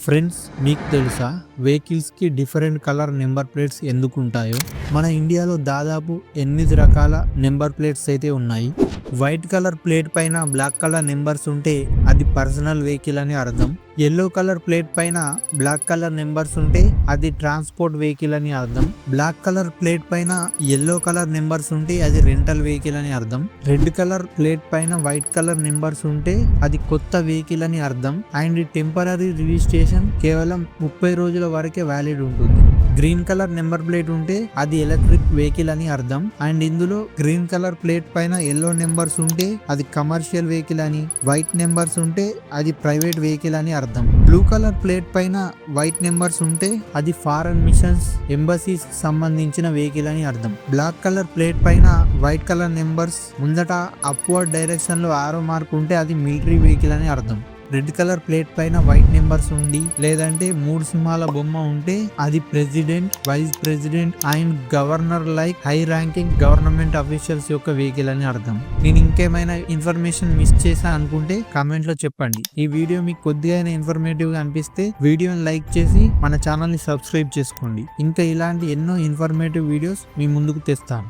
Friends, మీకు తెలుసా వెహికల్స్కి different colour number plates ఎందుకు ఉంటాయో? మన ఇండియాలో దాదాపు 8 రకాల నెంబర్ ప్లేట్స్ అయితే ఉన్నాయి. వైట్ కలర్ ప్లేట్ పైన బ్లాక్ కలర్ నెంబర్స్ ఉంటే అది పర్సనల్ వెహికల్ అని అర్థం. ఎల్లో కలర్ ప్లేట్ పైన బ్లాక్ కలర్ నెంబర్స్ ఉంటే అది ట్రాన్స్పోర్ట్ వెహికల్ అని అర్థం. బ్లాక్ కలర్ ప్లేట్ పైన ఎల్లో కలర్ నెంబర్స్ ఉంటే అది రెంటల్ వెహికల్ అని అర్థం. రెడ్ కలర్ ప్లేట్ పైన వైట్ కలర్ నెంబర్స్ ఉంటే అది కొత్త వెహికల్ అని అర్థం. అండ్ టెంపరరీ రిజిస్ట్రేషన్ కేవలం 30 రోజుల వరకే వ్యాలిడ్ ఉంటుంది. గ్రీన్ కలర్ నెంబర్ ప్లేట్ ఉంటే అది ఎలక్ట్రిక్ వెహికల్ అని అర్థం. అండ్ ఇందులో గ్రీన్ కలర్ ప్లేట్ పైన ఎల్లో నెంబర్స్ ఉంటే అది కమర్షియల్ వెహికల్ అని, వైట్ నెంబర్స్ ఉంటే అది ప్రైవేట్ వెహికల్ అని అర్థం. బ్లూ కలర్ ప్లేట్ పైన వైట్ నెంబర్స్ ఉంటే అది ఫారెన్ మిషన్స్, ఎంబసీస్ సంబంధించిన వెహికల్ అని అర్థం. బ్లాక్ కలర్ ప్లేట్ పైన వైట్ కలర్ నెంబర్స్ ముందట అప్వర్డ్ డైరెక్షన్ లో ఆరో మార్క్ ఉంటే అది మిలిటరీ వెహికల్ అని అర్థం. రెడ్ కలర్ ప్లేట్ పైన వైట్ నెంబర్స్ ఉండి లేదంటే 3 సింహాల బొమ్మ ఉంటే అది president, vice president and governor like high ranking government officials యొక్క వెహికల్ అని అర్థం. నేను ఇంకేమైనా ఇన్ఫర్మేషన్ మిస్ చేశా అనుకుంటే కామెంట్ లో చెప్పండి. ఈ వీడియో మీకు కొద్దిగా ఇన్ఫర్మేటివ్ గా అనిపిస్తే వీడియోని లైక్ చేసి మన ఛానల్ ని సబ్స్క్రైబ్ చేసుకోండి. ఇంకా ఇలాంటి ఎన్నో ఇన్ఫర్మేటివ్ వీడియోస్ మీ ముందుకు తెస్తాను.